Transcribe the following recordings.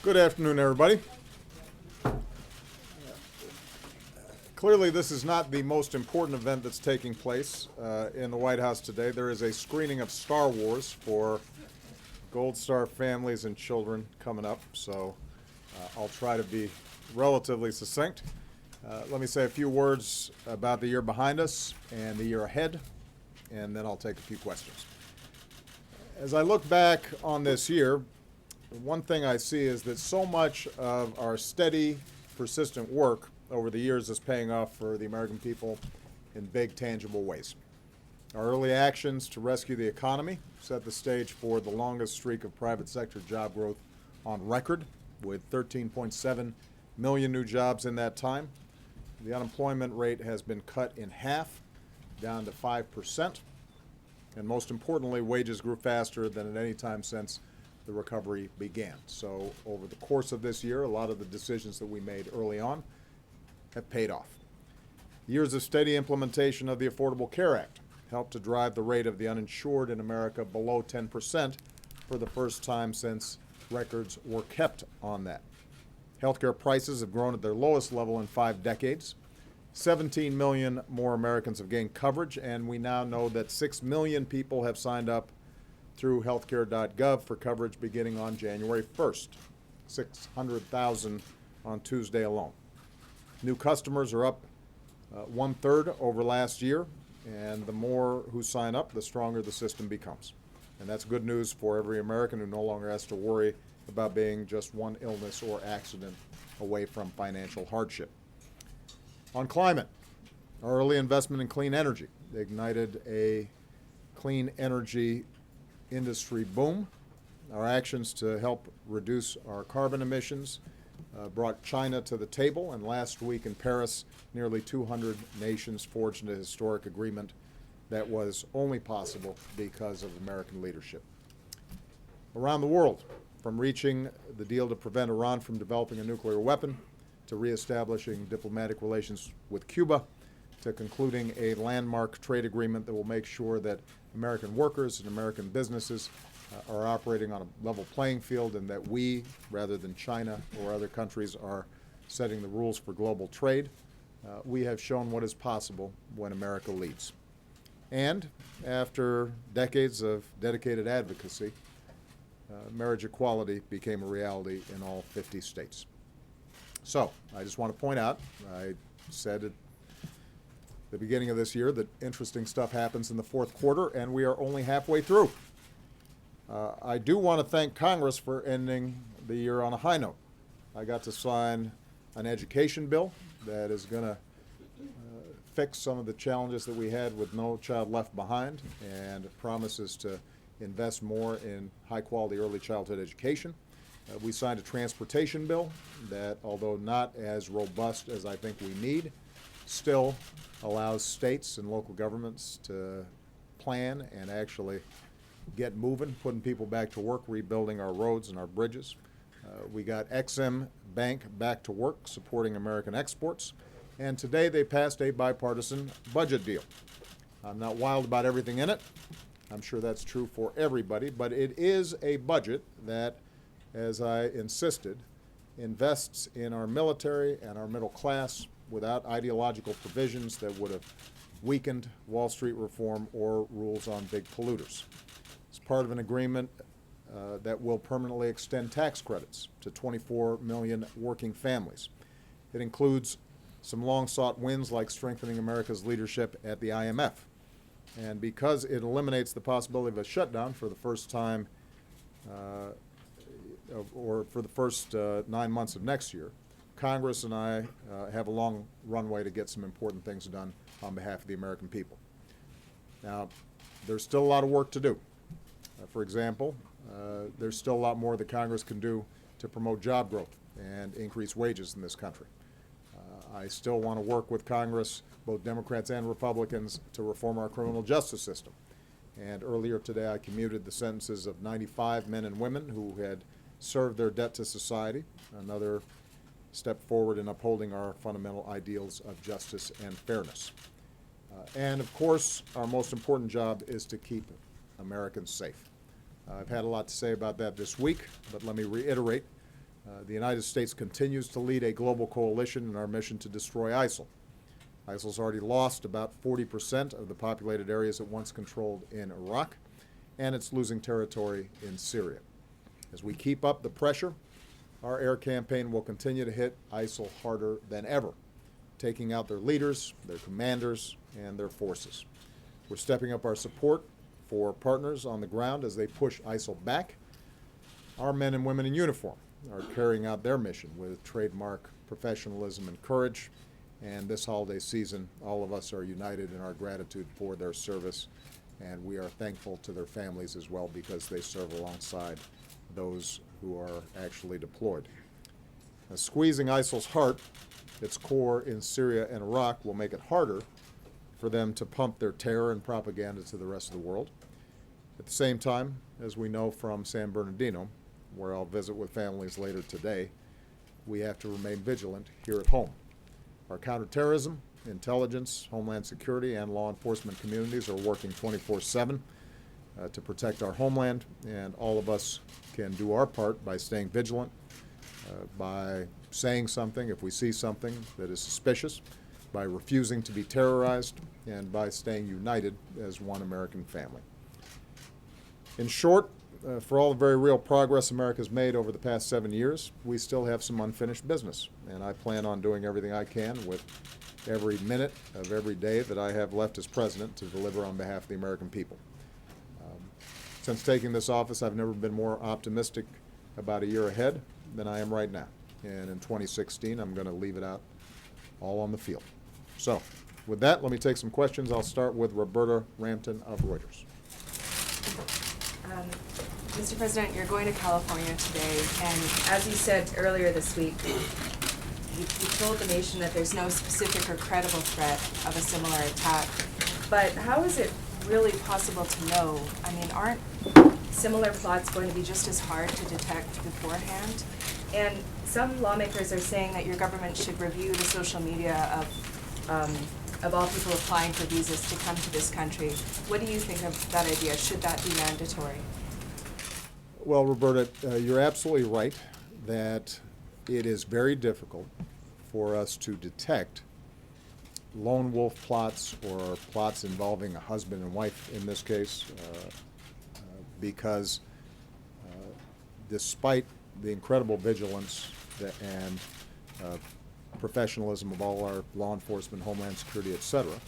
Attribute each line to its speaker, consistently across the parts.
Speaker 1: Good afternoon, everybody. Clearly, this is not the most important event that's taking place in the White House today. There is a screening of Star Wars for Gold Star families and children coming up, so I'll try to be relatively succinct. Let me say a few words about the year behind us and the year ahead, and then I'll take a few questions. As I look back on this year, one thing I see is that so much of our steady, persistent work over the years is paying off for the American people in big, tangible ways. Our early actions to rescue the economy set the stage for the longest streak of private sector job growth on record, with 13.7 million new jobs in that time. The unemployment rate has been cut in half, down to 5%. And most importantly, wages grew faster than at any time since the recovery began. So over the course of this year, a lot of the decisions that we made early on have paid off. Years of steady implementation of the Affordable Care Act helped to drive the rate of the uninsured in America below 10% for the first time since records were kept on that. Healthcare prices have grown at their lowest level in 5 decades. 17 million more Americans have gained coverage, and we now know that 6 million people have signed up through healthcare.gov for coverage beginning on January 1st, 600,000 on Tuesday alone. New customers are up 1/3 over last year, and the more who sign up, the stronger the system becomes. And that's good news for every American who no longer has to worry about being just one illness or accident away from financial hardship. On climate, our early investment in clean energy ignited a clean energy industry boom. Our actions to help reduce our carbon emissions brought China to the table, and last week in Paris, nearly 200 nations forged a historic agreement that was only possible because of American leadership. Around the world, from reaching the deal to prevent Iran from developing a nuclear weapon, to reestablishing diplomatic relations with Cuba, to concluding a landmark trade agreement that will make sure that American workers and American businesses are operating on a level playing field, and that we, rather than China or other countries, are setting the rules for global trade. We have shown what is possible when America leads. And after decades of dedicated advocacy, marriage equality became a reality in all 50 states. So I just want to point out, I said at the beginning of this year that interesting stuff happens in the fourth quarter, and we are only halfway through. I do want to thank Congress for ending the year on a high note. I got to sign an education bill that is going to fix some of the challenges that we had with No Child Left Behind, and promises to invest more in high-quality early childhood education. We signed a transportation bill that, although not as robust as I think we need, still allows states and local governments to plan and actually get moving, putting people back to work, rebuilding our roads and our bridges. We got Ex-Im Bank back to work, supporting American exports. And today they passed a bipartisan budget deal. I'm not wild about everything in it. I'm sure that's true for everybody, but it is a budget that, as I insisted, invests in our military and our middle class without ideological provisions that would have weakened Wall Street reform or rules on big polluters. It's part of an agreement that will permanently extend tax credits to 24 million working families. It includes some long-sought wins like strengthening America's leadership at the IMF. And because it eliminates the possibility of a shutdown for the first time, or for the first 9 months of next year, Congress and I have a long runway to get some important things done on behalf of the American people. Now, there's still a lot of work to do. For example, there's still a lot more that Congress can do to promote job growth and increase wages in this country. I still want to work with Congress, both Democrats and Republicans, to reform our criminal justice system. And earlier today, I commuted the sentences of 95 men and women who had served their debt to society, another step forward in upholding our fundamental ideals of justice and fairness. And of course, our most important job is to keep Americans safe. I've had a lot to say about that this week, but let me reiterate The United States continues to lead a global coalition in our mission to destroy ISIL. ISIL's already lost about 40% of the populated areas it once controlled in Iraq, and it's losing territory in Syria. As we keep up the pressure, our air campaign will continue to hit ISIL harder than ever, taking out their leaders, their commanders, and their forces. We're stepping up our support for partners on the ground as they push ISIL back. Our men and women in uniform are carrying out their mission with trademark professionalism and courage. And this holiday season, all of us are united in our gratitude for their service, and we are thankful to their families as well because they serve alongside those who are actually deployed. Now, squeezing ISIL's heart, its core in Syria and Iraq, will make it harder for them to pump their terror and propaganda to the rest of the world. At the same time, as we know from San Bernardino, where I'll visit with families later today, we have to remain vigilant here at home. Our counterterrorism, intelligence, homeland security, and law enforcement communities are working 24/7 to protect our homeland, and all of us can do our part by staying vigilant, by saying something if we see something that is suspicious, by refusing to be terrorized, and by staying united as one American family. In short, for all the very real progress America's made over the past 7 years, we still have some unfinished business, and I plan on doing everything I can with every minute of every day that I have left as president to deliver on behalf of the American people. Since taking this office, I've never been more optimistic about a year ahead than I am right now, and in 2016, I'm going to leave it out all on the field. So, with that, let me take some questions. I'll start with Roberta Rampton of Reuters.
Speaker 2: Mr. President, you're going to California today, and as you said earlier this week, you told the nation that there's no specific or credible threat of a similar attack. But how is it really possible to know? I mean, aren't similar plots going to be just as hard to detect beforehand? And some lawmakers are saying that your government should review the social media of all people applying for visas to come to this country. What do you think of that idea? Should that be mandatory?
Speaker 1: Well, Roberta, you're absolutely right that it is very difficult for us to detect lone wolf plots or plots involving a husband and wife in this case, because despite the incredible vigilance and professionalism of all our law enforcement, homeland security, et cetera,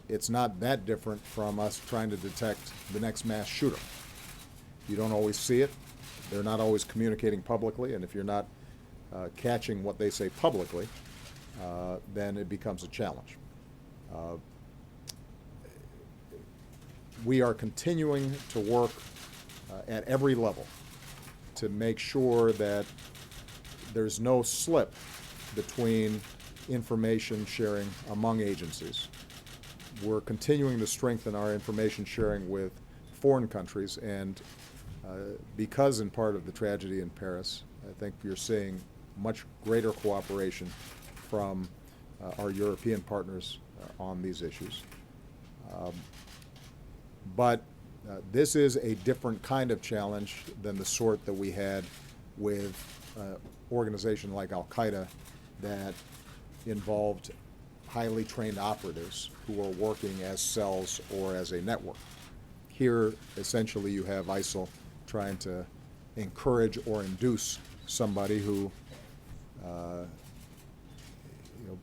Speaker 1: it's not that different from us trying to detect the next mass shooter. You don't always see it. They're not always communicating publicly, and if you're not catching what they say publicly, then it becomes a challenge. We are continuing to work at every level to make sure that there's no slip between information sharing among agencies. We're continuing to strengthen our information sharing with foreign countries, and because in part of the tragedy in Paris, I think you're seeing much greater cooperation from our European partners on these issues. But this is a different kind of challenge than the sort that we had with an organization like Al-Qaeda that involved highly trained operatives who are working as cells or as a network. Here, essentially, you have ISIL trying to encourage or induce somebody who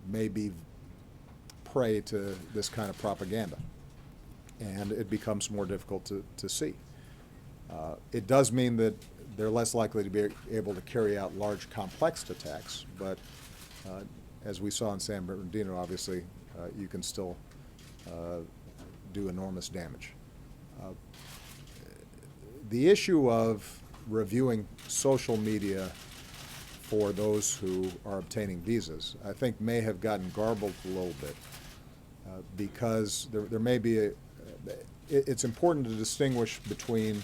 Speaker 1: may be prey to this kind of propaganda, and it becomes more difficult to see. It does mean that they're less likely to be able to carry out large, complex attacks, but as we saw in San Bernardino, obviously, you can still do enormous damage. The issue of reviewing social media for those who are obtaining visas, I think, may have gotten garbled a little bit because there may be it's important to distinguish between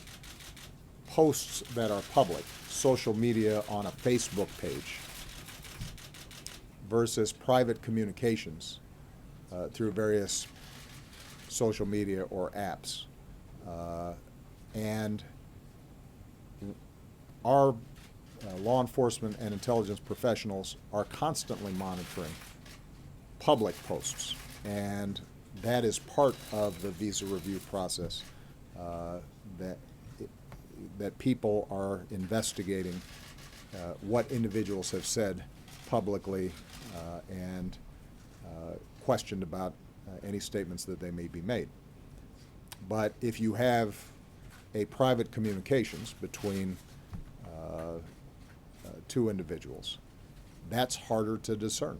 Speaker 1: posts that are public, social media on a Facebook page, versus private communications through various social media or apps. And our law enforcement and intelligence professionals are constantly monitoring public posts, and that is part of the visa review process, that people are investigating what individuals have said publicly and questioned about any statements that they may be made. But if you have a private communications between two individuals, that's harder to discern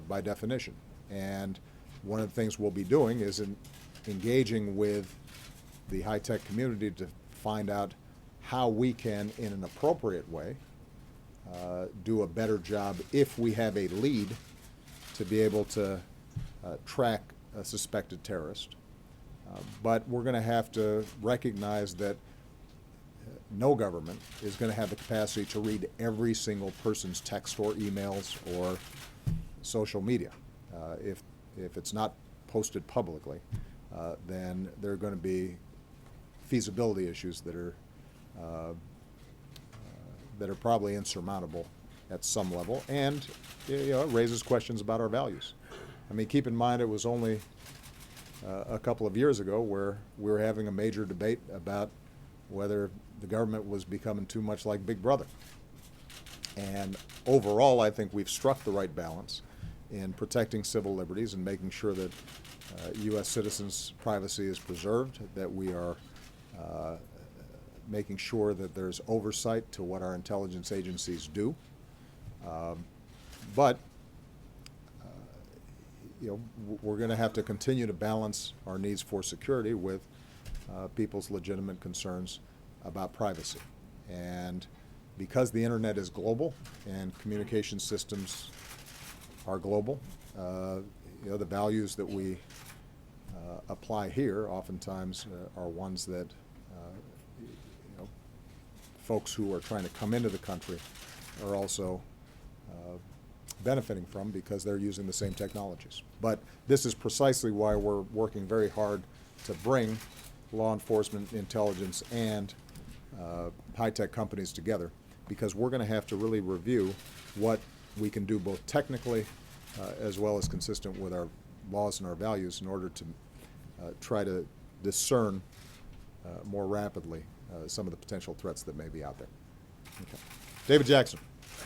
Speaker 1: by definition. And one of the things we'll be doing is engaging with the high-tech community to find out how we can, in an appropriate way, do a better job if we have a lead to be able to track a suspected terrorist. But we're going to have to recognize that no government is going to have the capacity to read every single person's text or emails or social media. If it's not posted publicly, then there are going to be feasibility issues that are probably insurmountable at some level, and it raises questions about our values. I mean, keep in mind it was only a couple of years ago where we were having a major debate about whether the government was becoming too much like Big Brother. And overall, I think we've struck the right balance in protecting civil liberties and making sure that U.S. citizens' privacy is preserved, that we are making sure that there's oversight to what our intelligence agencies do. But we're going to have to continue to balance our needs for security with people's legitimate concerns about privacy. And because the internet is global and communication systems are global, the values that we apply here oftentimes are ones that folks who are trying to come into the country are also benefiting from, because they're using the same technologies. But this is precisely why we're working very hard to bring law enforcement, intelligence, and high-tech companies together, because we're going to have to really review what we can do both technically as well as consistent with our laws and our values in order to try to discern more rapidly some of the potential threats that may be out there. Okay. David Jackson.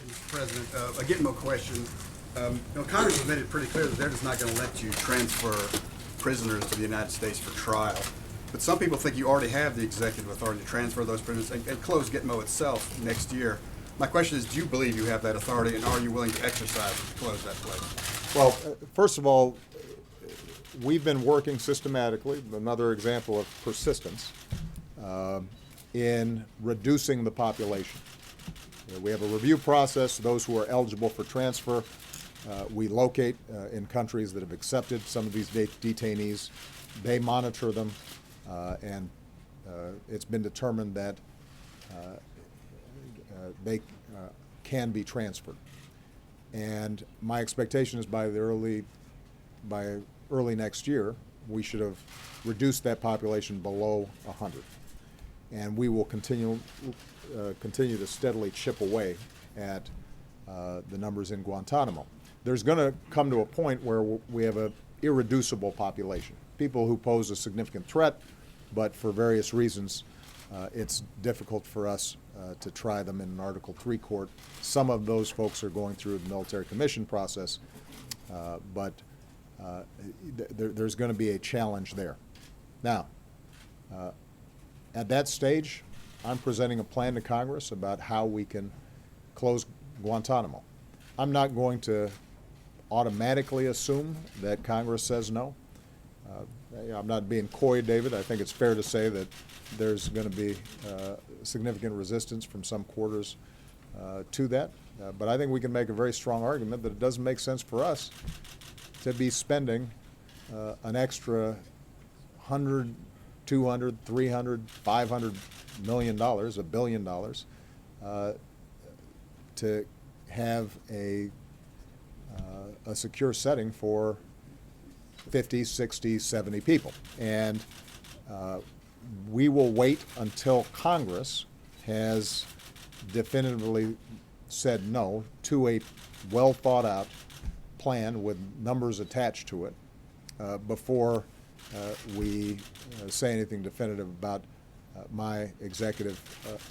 Speaker 3: Mr. President, a Gitmo question. Congress has made it pretty clear that they're just not going to let you transfer prisoners to the United States for trial. But some people think you already have the executive authority to transfer those prisoners and close Gitmo itself next year. My question is, do you believe you have that authority, and are you willing to exercise it to close that place?
Speaker 1: Well, first of all, we've been working systematically, another example of persistence, in reducing the population. We have a review process. Those who are eligible for transfer, we locate in countries that have accepted some of these detainees. They monitor them, and it's been determined that they can be transferred. And my expectation is by early next year, we should have reduced that population below 100. And we will continue to steadily chip away at the numbers in Guantanamo. There's going to come to a point where we have an irreducible population, people who pose a significant threat, but for various reasons it's difficult for us to try them in an Article III court. Some of those folks are going through the military commission process, but there's going to be a challenge there. Now, at that stage, I'm presenting a plan to Congress about how we can close Guantanamo. I'm not going to automatically assume that Congress says no. I'm not being coy, David. I think it's fair to say that there's going to be significant resistance from some quarters to that. But I think we can make a very strong argument that it doesn't make sense for us to be spending an extra $100, $200, $300, $500 million, $1 billion, to have a secure setting for 50, 60, 70 people. And we will wait until Congress has definitively said no to a well-thought-out plan with numbers attached to it before we say anything definitive about my executive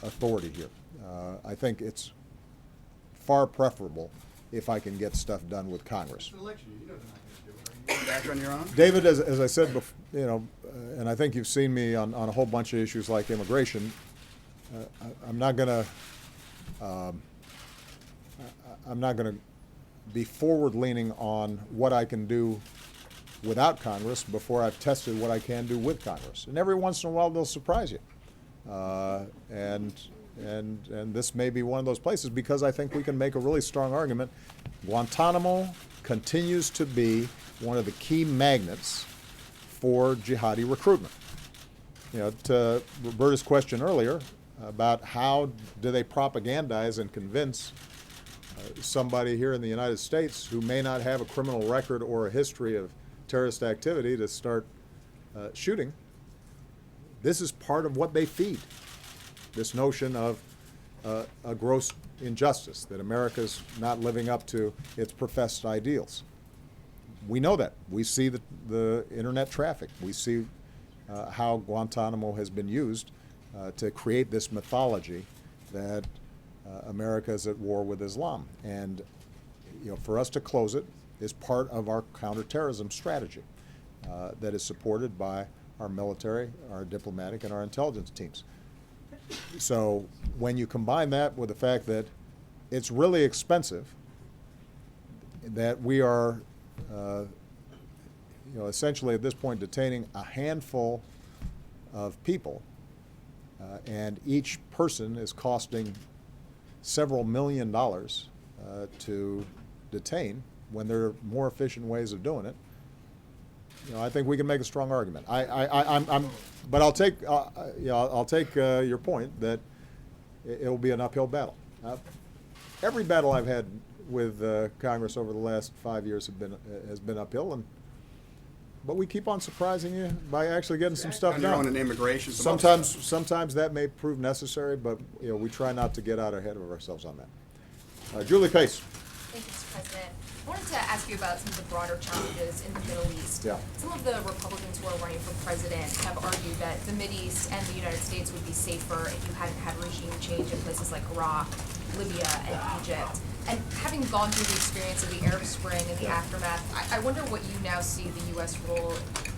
Speaker 1: authority here. I think it's far preferable if I can get stuff done with Congress.
Speaker 3: Back on your own?
Speaker 1: David, as I said before, you know, and I think you've seen me on a whole bunch of issues like immigration. I'm not gonna be forward-leaning on what I can do without Congress before I've tested what I can do with Congress. And every once in a while they'll surprise you, and this may be one of those places because I think we can make a really strong argument. Guantanamo continues to be one of the key magnets for jihadi recruitment. You know, to Roberta's question earlier about how do they propagandize and convince somebody here in the United States who may not have a criminal record or a history of terrorist activity to start shooting. This is part of what they feed, this notion of a gross injustice, that America's not living up to its professed ideals. We know that. We see the internet traffic. We see how Guantanamo has been used to create this mythology that America is at war with Islam. And you know, for us to close it is part of our counterterrorism strategy that is supported by our military, our diplomatic, and our intelligence teams. So when you combine that with the fact that it's really expensive, that we are you know, essentially at this point detaining a handful of people, and each person is costing several $million to detain when there are more efficient ways of doing it. You know, I think we can make a strong argument. But I'll take, you know, I'll take your point that it will be an uphill battle. Every battle I've had with Congress over the last 5 years has been uphill, but we keep on surprising you by actually getting some stuff
Speaker 3: On your own
Speaker 1: done.
Speaker 3: in immigration.
Speaker 1: Sometimes that may prove necessary, but you know, we try not to get out ahead of ourselves on that. Julie Pace.
Speaker 4: Thank you, Mr. President. I wanted to ask you about some of the broader challenges in the Middle East.
Speaker 1: Yeah.
Speaker 4: Some of the Republicans who are running for president have argued that the Mideast and the United States would be safer if you hadn't had regime change in places like Iraq, Libya, and Egypt. And having gone through the experience of the Arab Spring and the aftermath, I wonder what you now see the U.S. role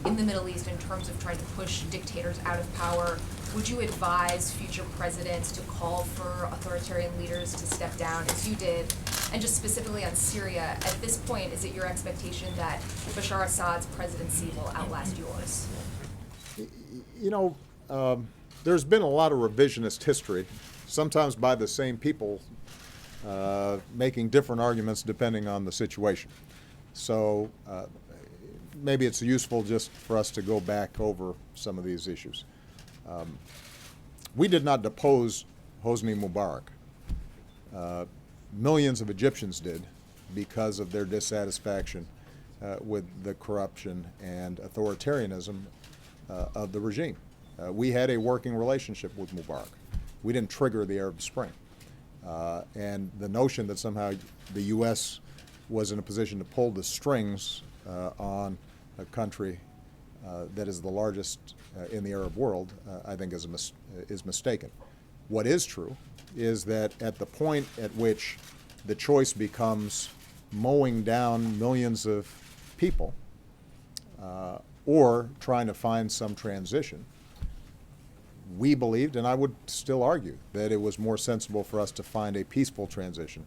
Speaker 4: in the Middle East in terms of trying to push dictators out of power. Would you advise future presidents to call for authoritarian leaders to step down, as you did? And just specifically on Syria, at this point, is it your expectation that Bashar Assad's presidency will outlast yours?
Speaker 1: You know, there's been a lot of revisionist history, sometimes by the same people, making different arguments depending on the situation. So maybe it's useful just for us to go back over some of these issues. We did not depose Hosni Mubarak. Millions of Egyptians did because of their dissatisfaction with the corruption and authoritarianism of the regime. We had a working relationship with Mubarak. We didn't trigger the Arab Spring. And the notion that somehow the U.S. was in a position to pull the strings on a country that is the largest in the Arab world, I think is mistaken. What is true is that at the point at which the choice becomes mowing down millions of people or trying to find some transition, we believed, and I would still argue, that it was more sensible for us to find a peaceful transition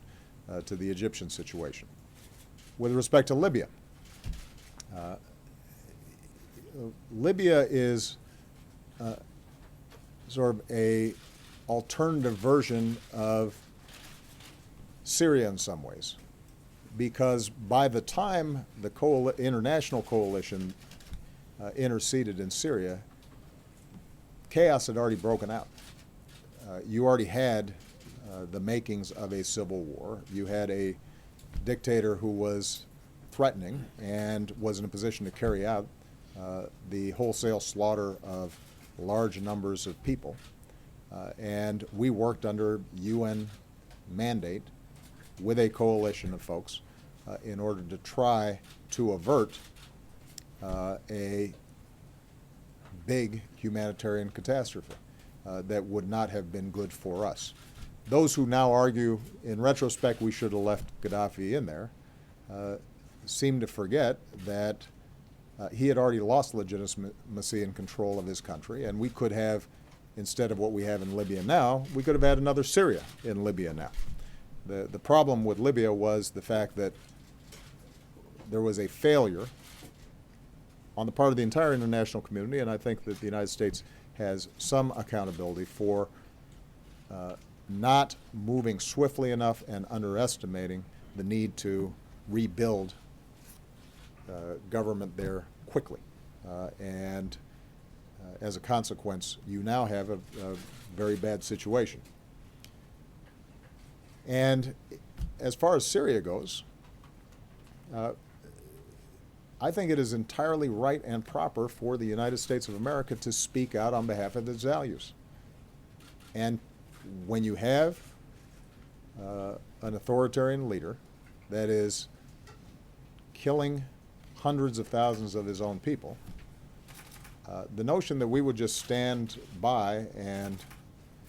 Speaker 1: to the Egyptian situation. With respect to Libya, Libya is sort of a alternative version of Syria in some ways, because by the time the international coalition interceded in Syria, chaos had already broken out. You already had the makings of a civil war. You had a dictator who was threatening and was in a position to carry out the wholesale slaughter of large numbers of people. And we worked under UN mandate with a coalition of folks in order to try to avert a big humanitarian catastrophe that would not have been good for us. Those who now argue, in retrospect, we should have left Gaddafi in there, seem to forget that he had already lost legitimacy and control of his country, and we could have, instead of what we have in Libya now, we could have had another Syria in Libya now. The problem with Libya was the fact that there was a failure on the part of the entire international community, and I think that the United States has some accountability for not moving swiftly enough and underestimating the need to rebuild government there quickly. And as a consequence, you now have a very bad situation. And as far as Syria goes, I think it is entirely right and proper for the United States of America to speak out on behalf of its values. And when you have an authoritarian leader that is killing hundreds of thousands of his own people, the notion that we would just stand by and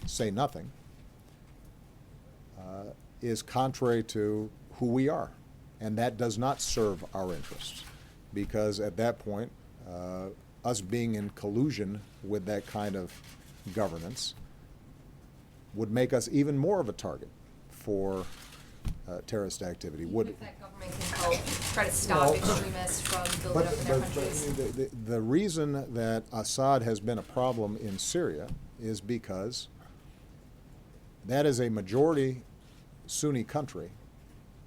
Speaker 1: say nothing is contrary to who we are. And that does not serve our interests, because at that point, us being in collusion with that kind of governance would make us even more of a target for terrorist activity.
Speaker 4: Even if that government can help try to stop extremists from building up in their countries.
Speaker 1: The reason that Assad has been a problem in Syria is because that is a majority Sunni country,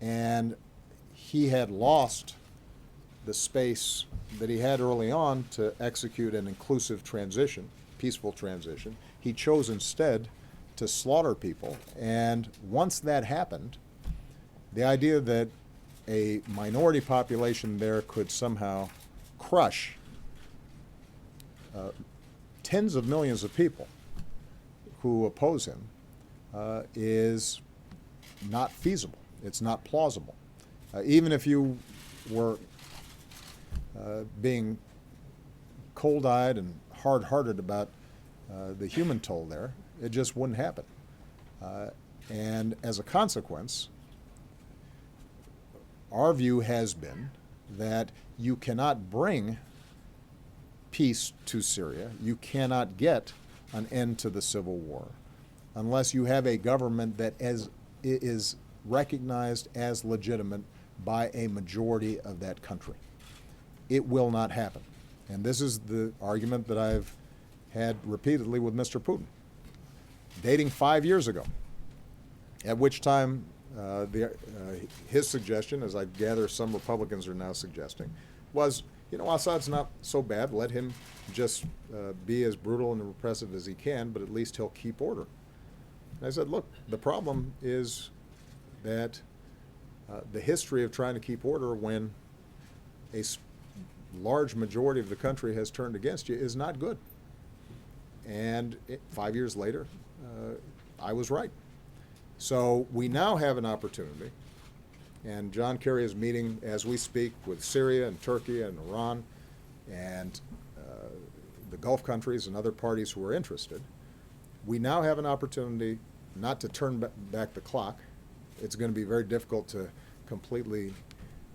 Speaker 1: and he had lost the space that he had early on to execute an inclusive transition, peaceful transition. He chose instead to slaughter people, and once that happened, the idea that a minority population there could somehow crush tens of millions of people who oppose him is not feasible. It's not plausible. Even if you were being cold-eyed and hard-hearted about the human toll there, it just wouldn't happen. And as a consequence, our view has been that you cannot bring peace to Syria, you cannot get an end to the civil war, unless you have a government that is recognized as legitimate by a majority of that country. It will not happen. And this is the argument that I've had repeatedly with Mr. Putin, dating 5 years ago, at which time his suggestion, as I gather some Republicans are now suggesting, was, you know, Assad's not so bad, let him just be as brutal and repressive as he can, but at least he'll keep order. And I said, look, the problem is that the history of trying to keep order when a large majority of the country has turned against you is not good. And 5 years later, I was right. So we now have an opportunity, and John Kerry is meeting as we speak with Syria and Turkey and Iran and the Gulf countries and other parties who are interested. We now have an opportunity not to turn back the clock. It's going to be very difficult to completely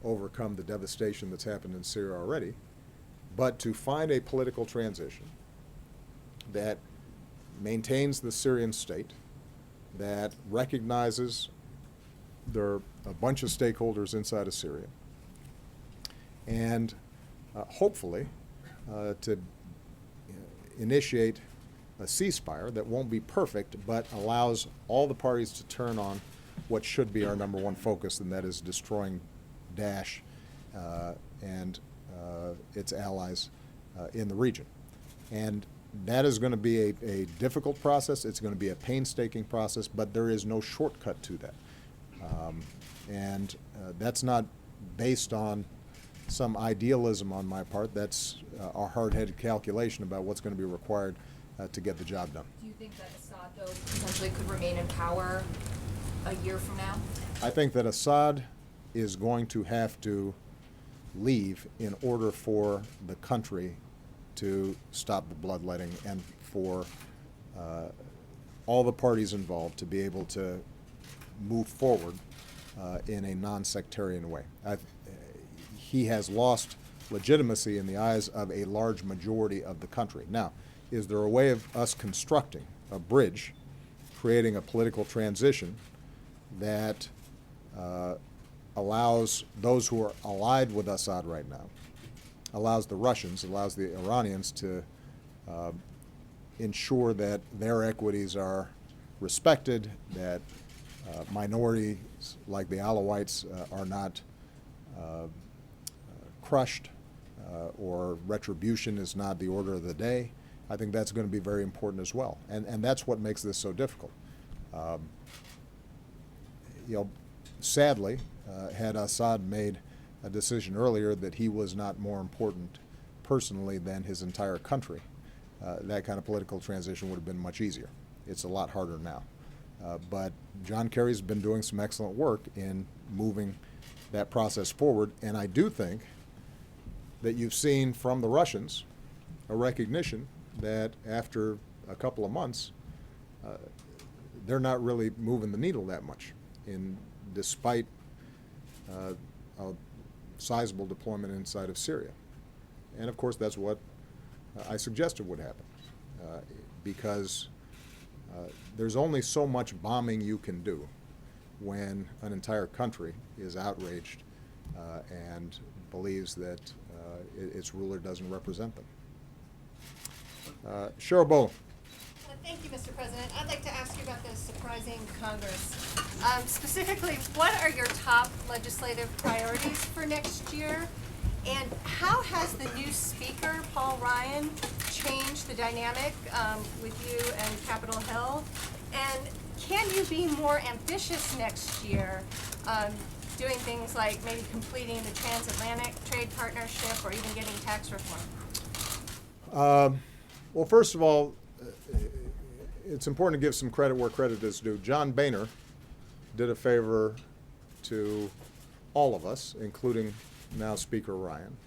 Speaker 1: overcome the devastation that's happened in Syria already, but to find a political transition that maintains the Syrian state, that recognizes there are a bunch of stakeholders inside of Syria, and hopefully to initiate a ceasefire that won't be perfect, but allows all the parties to turn on what should be our number one focus, and that is destroying Daesh and its allies in the region. And that is going to be a difficult process. It's going to be a painstaking process, but there is no shortcut to that. And that's not based on some idealism on my part. That's a hard-headed calculation about what's going to be required to get the job done.
Speaker 4: Do you think that Assad Assad, though, potentially could remain in power a year from now?
Speaker 1: I think that Assad is going to have to leave in order for the country to stop the bloodletting and for all the parties involved to be able to move forward in a non-sectarian way. He has lost legitimacy in the eyes of a large majority of the country. Now, is there a way of us constructing a bridge, creating a political transition that allows those who are allied with Assad right now, allows the Russians, allows the Iranians to ensure that their equities are respected, that minorities like the Alawites are not crushed, or retribution is not the order of the day. I think that's going to be very important as well, and that's what makes this so difficult. Sadly, had Assad made a decision earlier that he was not more important personally than his entire country, that kind of political transition would have been much easier. It's a lot harder now. But John Kerry's been doing some excellent work in moving that process forward, and I do think that you've seen from the Russians a recognition that after a couple of months, they're not really moving the needle that much, despite a sizable deployment inside of Syria. And of course, that's what I suggested would happen, because there's only so much bombing you can do when an entire country is outraged and believes that its ruler doesn't represent them. Cheryl Bowen.
Speaker 5: Thank you, Mr. President. I'd like to ask you about the surprising Congress. Specifically, what are your top legislative priorities for next year? And how has the new Speaker, Paul Ryan, changed the dynamic with you and Capitol Hill? And can you be more ambitious next year, doing things like maybe completing the transatlantic trade partnership or even getting tax reform?
Speaker 1: Well, first of all, it's important to give some credit where credit is due. John Boehner did a favor to all of us, including now Speaker Ryan,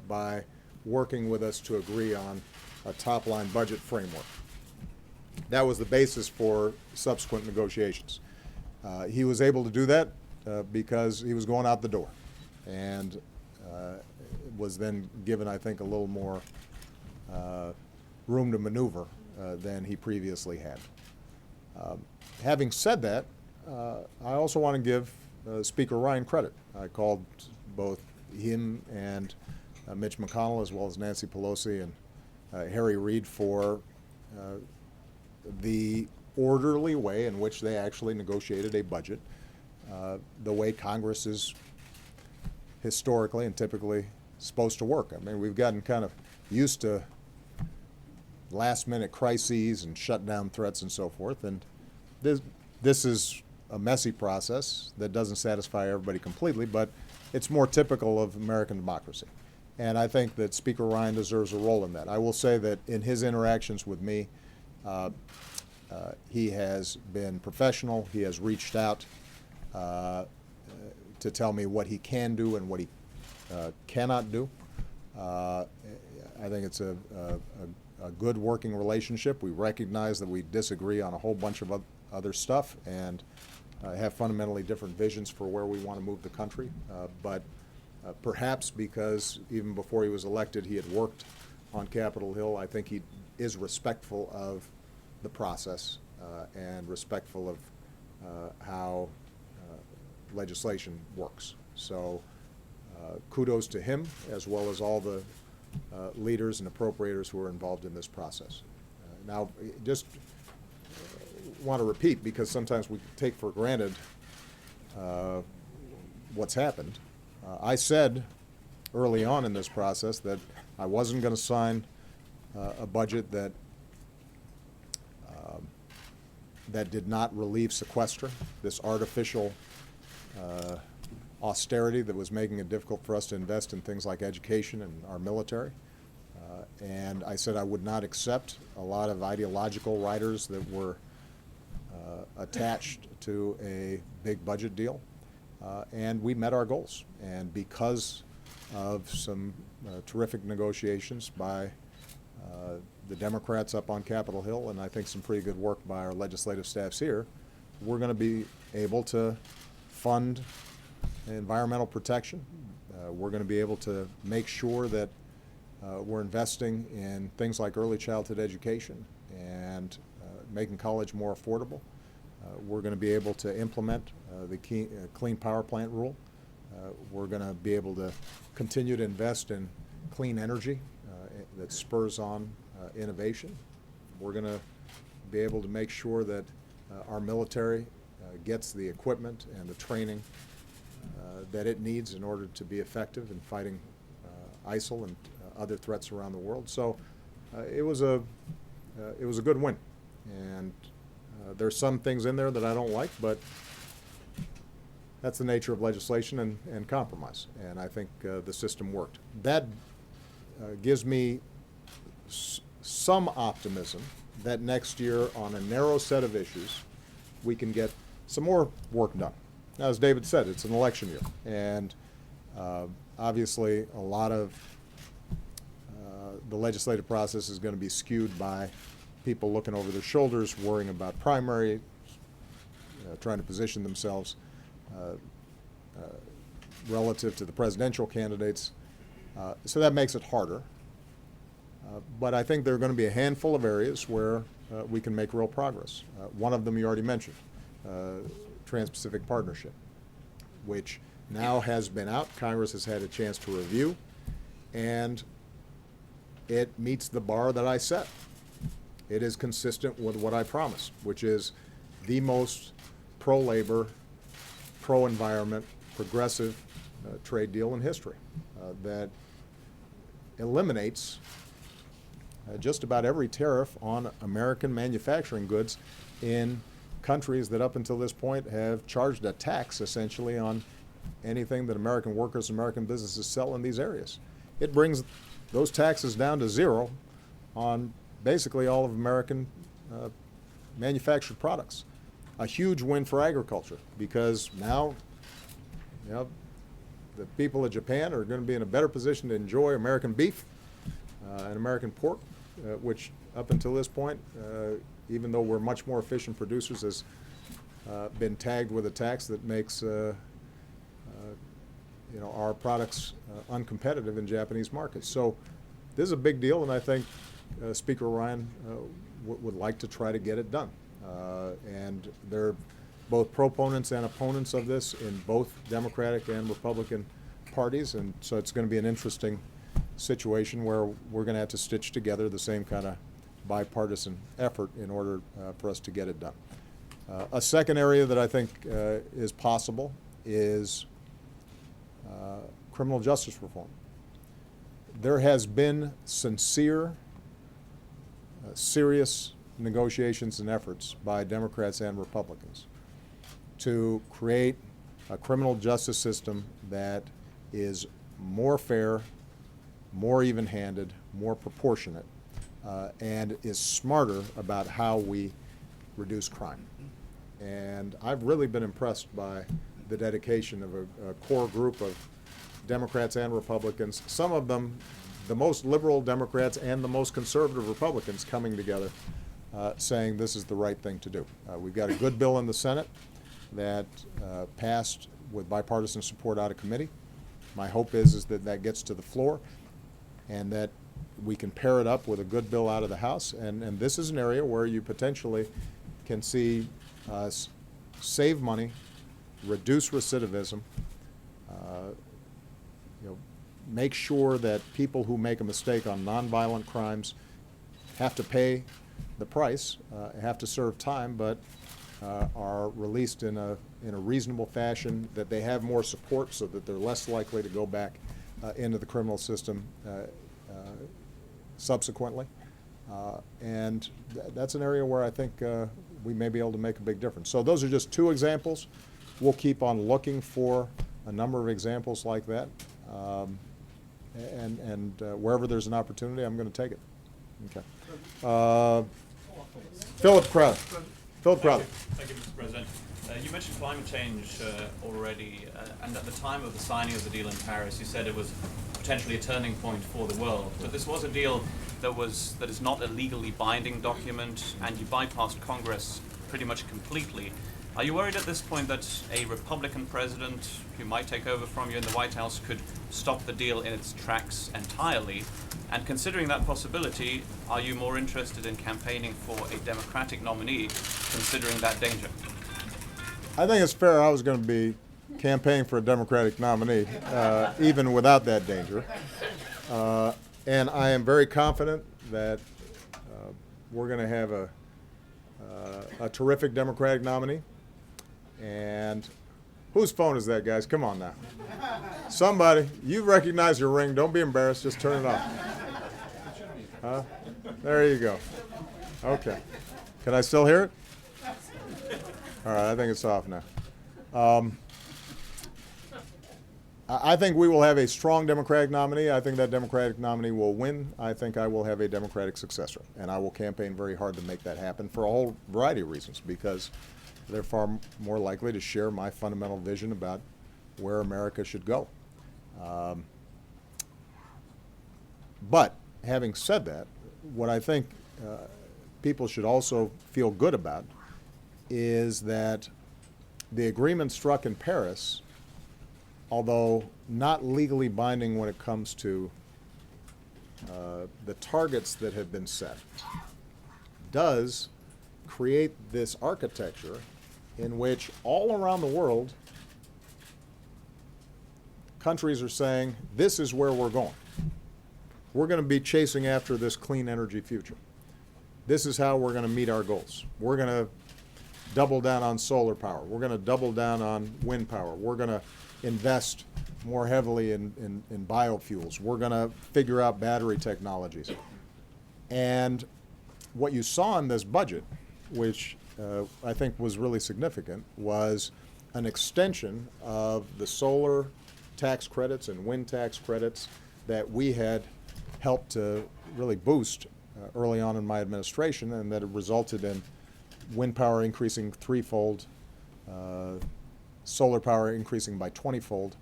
Speaker 1: by working with us to agree on a top-line budget framework. That was the basis for subsequent negotiations. He was able to do that because he was going out the door, and was then given, I think, a little more room to maneuver than he previously had. Having said that, I also want to give Speaker Ryan credit. I called both him and Mitch McConnell, as well as Nancy Pelosi and Harry Reid, for the orderly way in which they actually negotiated a budget, the way Congress is historically and typically supposed to work. I mean, we've gotten kind of used to last-minute crises and shutdown threats and so forth, and this is a messy process that doesn't satisfy everybody completely, but it's more typical of American democracy. And I think that Speaker Ryan deserves a role in that. I will say that in his interactions with me, he has been professional. He has reached out to tell me what he can do and what he cannot do. I think it's a good working relationship. We recognize that we disagree on a whole bunch of other stuff and have fundamentally different visions for where we want to move the country. But perhaps because even before he was elected, he had worked on Capitol Hill, I think he is respectful of the process and respectful of how legislation works. So kudos to him, as well as all the leaders and appropriators who are involved in this process. Now, just want to repeat, because sometimes we take for granted what's happened. I said early on in this process that I wasn't going to sign a budget that did not relieve sequester, this artificial austerity that was making it difficult for us to invest in things like education and our military. And I said I would not accept a lot of ideological riders that were attached to a big budget deal, and we met our goals. And because of some terrific negotiations by the Democrats up on Capitol Hill, and I think some pretty good work by our legislative staffs here, we're going to be able to fund environmental protection. We're going to be able to make sure that we're investing in things like early childhood education and making college more affordable. We're going to be able to implement the Clean Power Plant rule. We're going to be able to continue to invest in clean energy that spurs on innovation. We're going to be able to make sure that our military gets the equipment and the training that it needs in order to be effective in fighting ISIL and other threats around the world. So it was a good win. And there's some things in there that I don't like, but that's the nature of legislation and compromise. And I think the system worked. That gives me some optimism that next year, on a narrow set of issues, we can get some more work done. Now, as David said, it's an election year, and obviously a lot of the legislative process is going to be skewed by people looking over their shoulders, worrying about primary, trying to position themselves relative to the presidential candidates. So that makes it harder. But I think there are going to be a handful of areas where we can make real progress. One of them you already mentioned, Trans-Pacific Partnership, which now has been out. Congress has had a chance to review, and it meets the bar that I set. It is consistent with what I promised, which is the most pro-labor, pro-environment, progressive trade deal in history that eliminates just about every tariff on American manufacturing goods in countries that up until this point have charged a tax essentially on anything that American workers, American businesses sell in these areas. It brings those taxes down to zero on basically all of American manufactured products. A huge win for agriculture, because now, you know, the people of Japan are going to be in a better position to enjoy American beef and American pork, which up until this point, even though we're much more efficient producers, has been tagged with a tax that makes our products uncompetitive in Japanese markets. So this is a big deal, and I think Speaker Ryan would like to try to get it done. And there are both proponents and opponents of this in both Democratic and Republican parties, and so it's going to be an interesting situation where we're going to have to stitch together the same kind of bipartisan effort in order for us to get it done. A second area that I think is possible is criminal justice reform. There has been sincere, serious negotiations and efforts by Democrats and Republicans to create a criminal justice system that is more fair, more even-handed, more proportionate, and is smarter about how we reduce crime. And I've really been impressed by the dedication of a core group of Democrats and Republicans, some of them the most liberal Democrats and the most conservative Republicans coming together saying this is the right thing to do. We've got a good bill in the Senate that passed with bipartisan support out of committee. My hope is that that gets to the floor and that we can pair it up with a good bill out of the House. And this is an area where you potentially can see us save money, reduce recidivism, make sure that people who make a mistake on nonviolent crimes have to pay the price, have to serve time, but are released in a reasonable fashion, that they have more support so that they're less likely to go back into the criminal system subsequently. And that's an area where I think we may be able to make a big difference. So those are just two examples. We'll keep on looking for a number of examples like that. And wherever there's an opportunity, I'm going to take it. Okay. Philip Crowder. Philip Crowley.
Speaker 6: Thank you, Mr. President. You mentioned climate change already, and at the time of the signing of the deal in Paris, you said it was potentially a turning point for the world. But this was a deal that is not a legally binding document, and you bypassed Congress pretty much completely. Are you worried at this point that a Republican president who might take over from you in the White House could stop the deal in its tracks entirely? And considering that possibility, are you more interested in campaigning for a Democratic nominee, considering that danger?
Speaker 1: I think it's fair I was going to be campaigning for a Democratic nominee, even without that danger. And I am very confident that we're going to have a terrific Democratic nominee. And whose phone is that, guys? Come on now. Somebody, you recognize your ring. Don't be embarrassed. Just turn it off. Huh? There you go. Okay. Can I still hear it? All right, I think it's off now. I think we will have a strong Democratic nominee. I think that Democratic nominee will win. I think I will have a Democratic successor. And I will campaign very hard to make that happen for a whole variety of reasons, because they're far more likely to share my fundamental vision about where America should go. But having said that, what I think people should also feel good about is that the agreement struck in Paris, although not legally binding when it comes to the targets that have been set, does create this architecture in which all around the world countries are saying, this is where we're going. We're going to be chasing after this clean energy future. This is how we're going to meet our goals. We're going to double down on solar power. We're going to double down on wind power. We're going to invest more heavily in biofuels. We're going to figure out battery technologies. And what you saw in this budget, which I think was really significant, was an extension of the solar tax credits and wind tax credits that we had helped to really boost early on in my administration, and that it resulted in wind power increasing threefold, solar power increasing by 20-fold.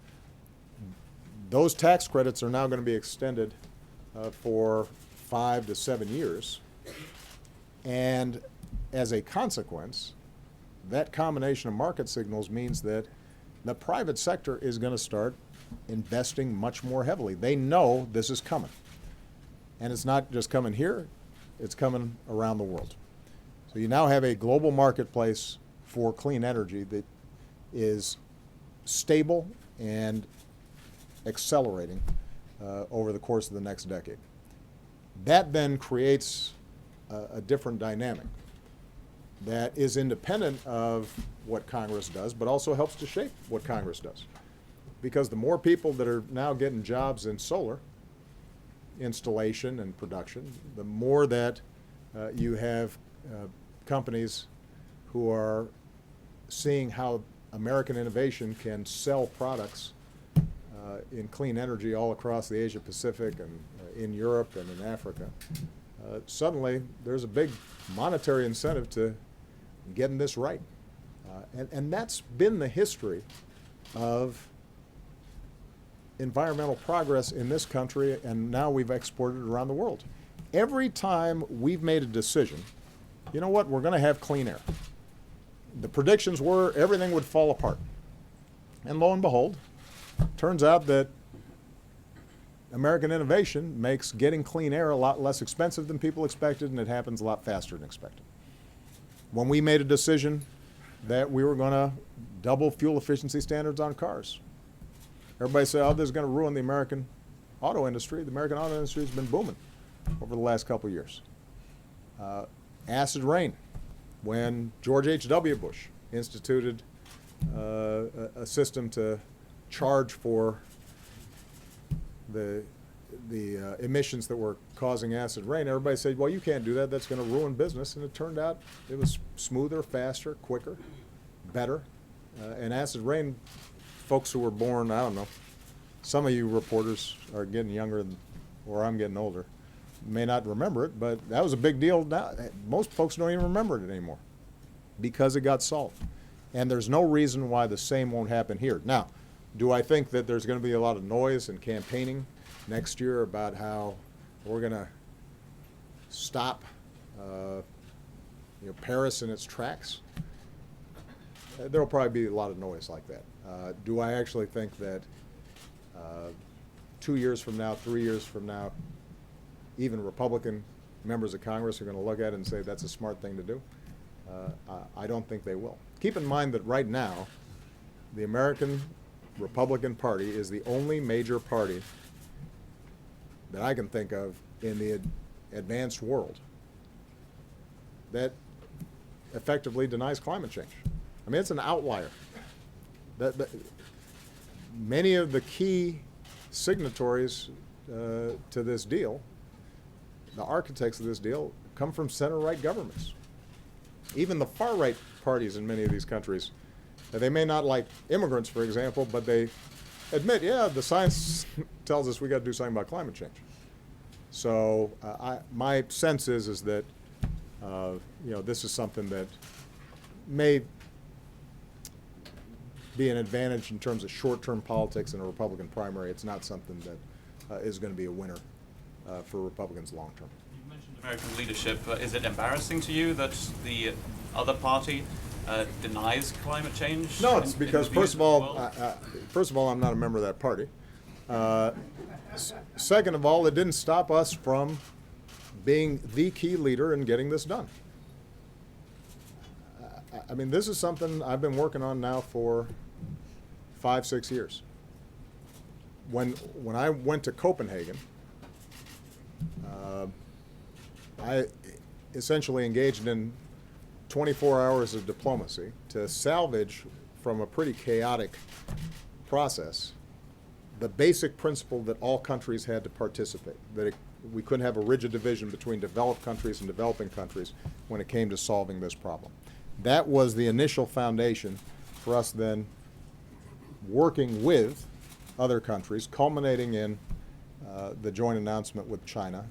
Speaker 1: Those tax credits are now going to be extended for 5 to 7 years. And as a consequence, that combination of market signals means that the private sector is going to start investing much more heavily. They know this is coming. And it's not just coming here, it's coming around the world. So you now have a global marketplace for clean energy that is stable and accelerating over the course of the next decade. That then creates a different dynamic that is independent of what Congress does, but also helps to shape what Congress does. Because the more people that are now getting jobs in solar installation and production, the more that you have companies who are seeing how American innovation can sell products in clean energy all across the Asia Pacific and in Europe and in Africa. Suddenly, there's a big monetary incentive to getting this right. And that's been the history of environmental progress in this country, and now we've exported it around the world. Every time we've made a decision, you know what, we're going to have clean air. The predictions were everything would fall apart. And lo and behold, turns out that American innovation makes getting clean air a lot less expensive than people expected, and it happens a lot faster than expected. When we made a decision that we were going to double fuel efficiency standards on cars, everybody said, oh, this is going to ruin the American auto industry. The American auto industry has been booming over the last couple of years. Acid rain, when George H.W. Bush instituted a system to charge for the emissions that were causing acid rain, everybody said, well, you can't do that. That's going to ruin business. And it turned out it was smoother, faster, quicker, better. And acid rain, folks who were born, I don't know, some of you reporters are getting younger, or I'm getting older, may not remember it, but that was a big deal. Now, most folks don't even remember it anymore. because it got solved. And there's no reason why the same won't happen here. Now, do I think that there's going to be a lot of noise and campaigning next year about how we're going to stop Paris in its tracks? There will probably be a lot of noise like that. Do I actually think that 2 years from now, 3 years from now, even Republican members of Congress are going to look at it and say that's a smart thing to do? I don't think they will. Keep in mind that right now, the American Republican Party is the only major party that I can think of in the advanced world that effectively denies climate change. I mean, it's an outlier. Many of the key signatories to this deal, the architects of this deal, come from center-right governments. Even the far-right parties in many of these countries, they may not like immigrants, for example, but they admit, yeah, the science tells us we got to do something about climate change. So my sense is that this is something that may be an advantage in terms of short-term politics in a Republican primary. It's not something that is going to be a winner for Republicans long-term.
Speaker 6: You mentioned American leadership. Is it embarrassing to you that the other party denies climate change?
Speaker 1: No, it's
Speaker 6: in
Speaker 1: because
Speaker 6: views
Speaker 1: first of all, I'm not a member of that party. Second of all, it didn't stop us from being the key leader in getting this done. I mean, this is something I've been working on now for 5-6 years. When I went to Copenhagen, I essentially engaged in 24 hours of diplomacy to salvage from a pretty chaotic process the basic principle that all countries had to participate, that we couldn't have a rigid division between developed countries and developing countries when it came to solving this problem. That was the initial foundation for us then working with other countries, culminating in the joint announcement with China,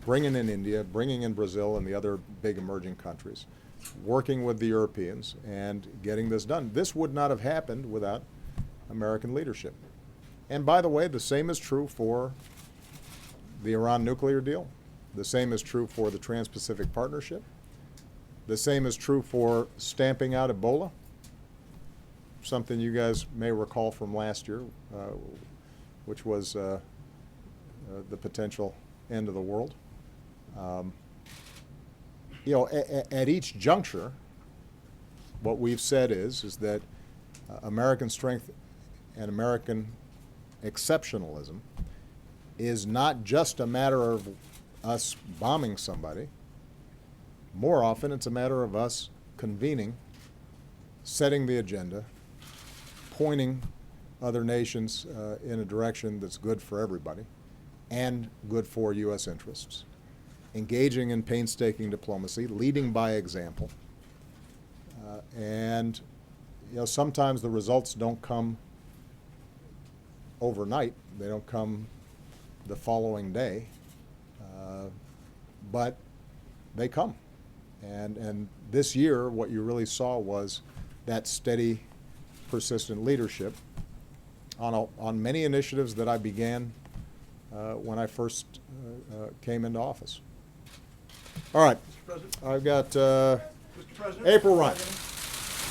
Speaker 1: bringing in India, bringing in Brazil and the other big emerging countries, working with the Europeans and getting this done. This would not have happened without American leadership. And by the way, the same is true for the Iran nuclear deal. The same is true for the Trans-Pacific Partnership. The same is true for stamping out Ebola, something you guys may recall from last year, which was the potential end of the world. At each juncture, what we've said is that American strength and American exceptionalism is not just a matter of us bombing somebody. More often, it's a matter of us convening, setting the agenda, pointing other nations in a direction that's good for everybody and good for U.S. interests, engaging in painstaking diplomacy, leading by example, and sometimes the results don't come overnight. They don't come the following day, but they come. And this year, what you really saw was that steady, persistent leadership on many initiatives that I began when I first came into office. All right, I've got April Ryan.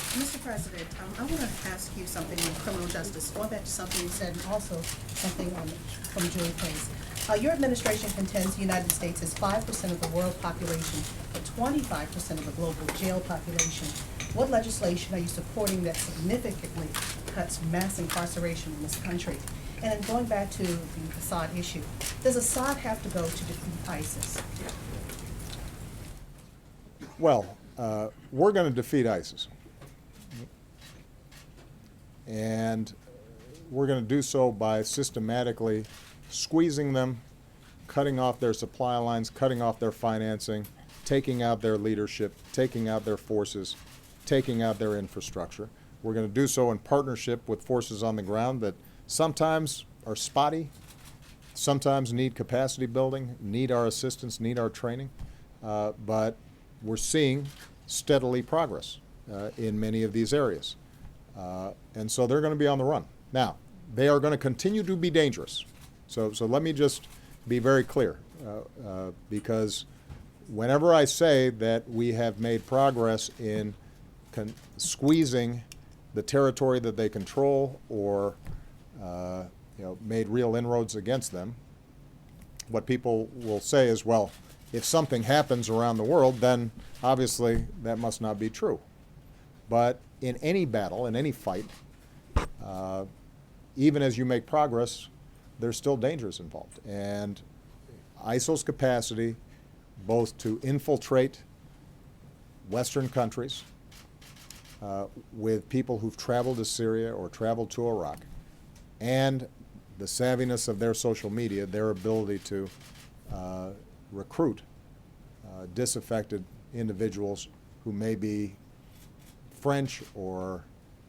Speaker 7: Mr. President, I want to ask you something on criminal justice, going back to something you said and also something from Julie Pace. Your administration contends the United States has 5% of the world population, but 25% of the global jail population. What legislation are you supporting that significantly cuts mass incarceration in this country? And then going back to the Assad issue, does Assad have to go to defeat ISIS?
Speaker 1: Well, we're going to defeat ISIS. And we're going to do so by systematically squeezing them, cutting off their supply lines, cutting off their financing, taking out their leadership, taking out their forces, taking out their infrastructure. We're going to do so in partnership with forces on the ground that sometimes are spotty, sometimes need capacity building, need our assistance, need our training, but we're seeing steadily progress. in many of these areas. And so they're going to be on the run. Now, they are going to continue to be dangerous. So let me just be very clear, because whenever I say that we have made progress in squeezing the territory that they control or made real inroads against them, what people will say is, well, if something happens around the world, then obviously that must not be true. But in any battle, in any fight, even as you make progress, there's still dangers involved. And ISIL's capacity both to infiltrate Western countries with people who've traveled to Syria or traveled to Iraq, and the savviness of their social media, their ability to recruit disaffected individuals who may be French or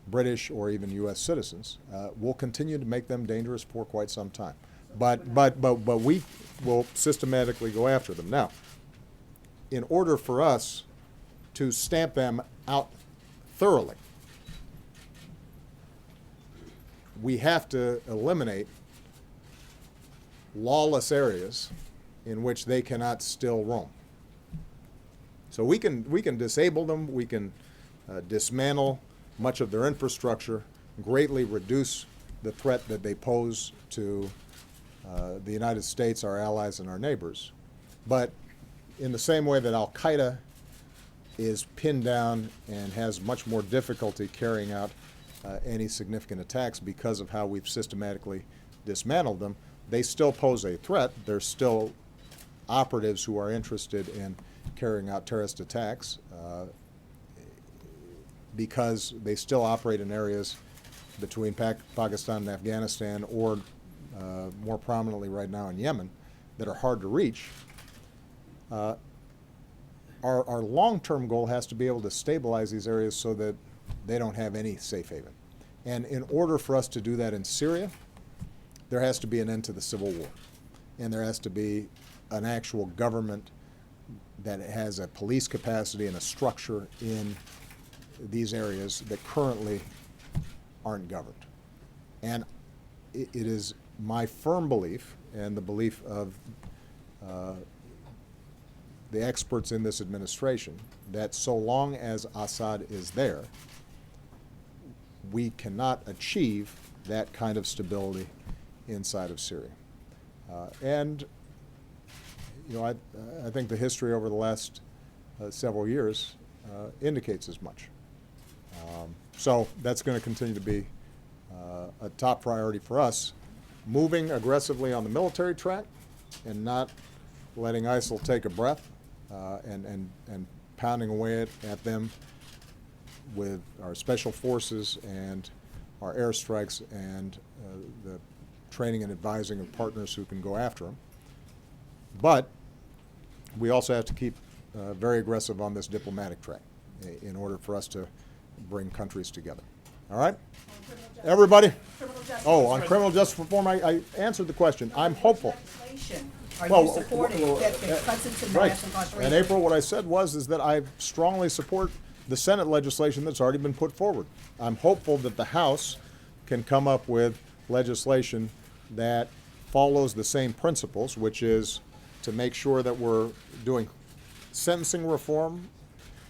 Speaker 1: British or even U.S. citizens, will continue to make them dangerous for quite some time. But we will systematically go after them. Now, in order for us to stamp them out thoroughly, we have to eliminate lawless areas in which they cannot still roam. So we can disable them, we can dismantle much of their infrastructure, greatly reduce the threat that they pose to the United States, our allies, and our neighbors. But in the same way that Al-Qaeda is pinned down and has much more difficulty carrying out any significant attacks because of how we've systematically dismantled them, they still pose a threat. There's still operatives who are interested in carrying out terrorist attacks because they still operate in areas between Pakistan and Afghanistan, or more prominently right now in Yemen, that are hard to reach. Our long-term goal has to be able to stabilize these areas so that they don't have any safe haven. And in order for us to do that in Syria, there has to be an end to the civil war. And there has to be an actual government that has a police capacity and a structure in these areas that currently aren't governed. And it is my firm belief, and the belief of the experts in this administration, that so long as Assad is there, we cannot achieve that kind of stability inside of Syria. And I think the history over the last several years indicates as much. So that's going to continue to be a top priority for us, moving aggressively on the military track and not letting ISIL take a breath and pounding away at them with our special forces and our airstrikes and the training and advising of partners who can go after them. But we also have to keep very aggressive on this diplomatic track in order for us to bring countries together. All right? Everybody? Oh, on criminal justice reform, I answered the question. I'm hopeful.
Speaker 7: Are
Speaker 1: Well,
Speaker 7: you supporting that cuts into
Speaker 1: Right.
Speaker 7: mass incarceration?
Speaker 1: And April, what I said is that I strongly support the Senate legislation that's already been put forward. I'm hopeful that the House can come up with legislation that follows the same principles, which is to make sure that we're doing sentencing reform,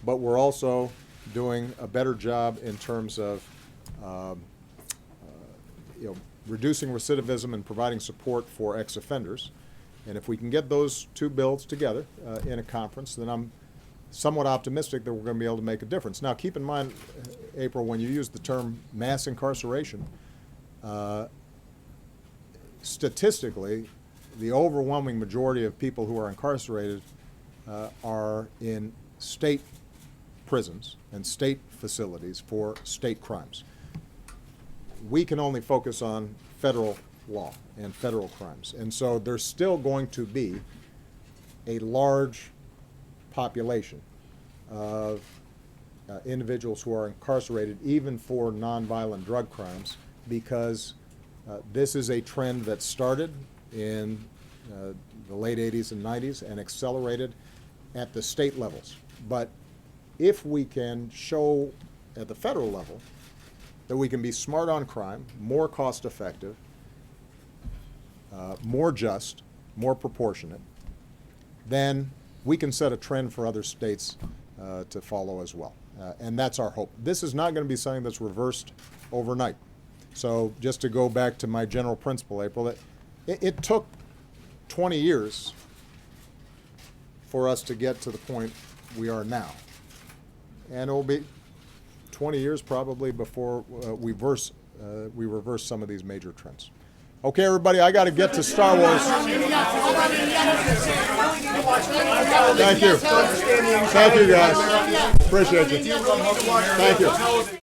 Speaker 1: but we're also doing a better job in terms of reducing recidivism and providing support for ex-offenders. And if we can get those two bills together in a conference, then I'm somewhat optimistic that we're going to be able to make a difference. Now, keep in mind, April, when you use the term mass incarceration, statistically, the overwhelming majority of people who are incarcerated are in state prisons and state facilities for state crimes. We can only focus on federal law and federal crimes. And so there's still going to be a large population of individuals who are incarcerated even for nonviolent drug crimes, because this is a trend that started in the late 80s and 90s and accelerated at the state levels. But if we can show at the federal level that we can be smart on crime, more cost effective, more just, more proportionate, then we can set a trend for other states to follow as well. And that's our hope. This is not going to be something that's reversed overnight. So just to go back to my general principle, April, it took 20 years for us to get to the point we are now. And it will be 20 years probably before we reverse some of these major trends. Okay, everybody, I got to get to Star Wars. Thank you. Thank you, guys. Appreciate you. Thank you.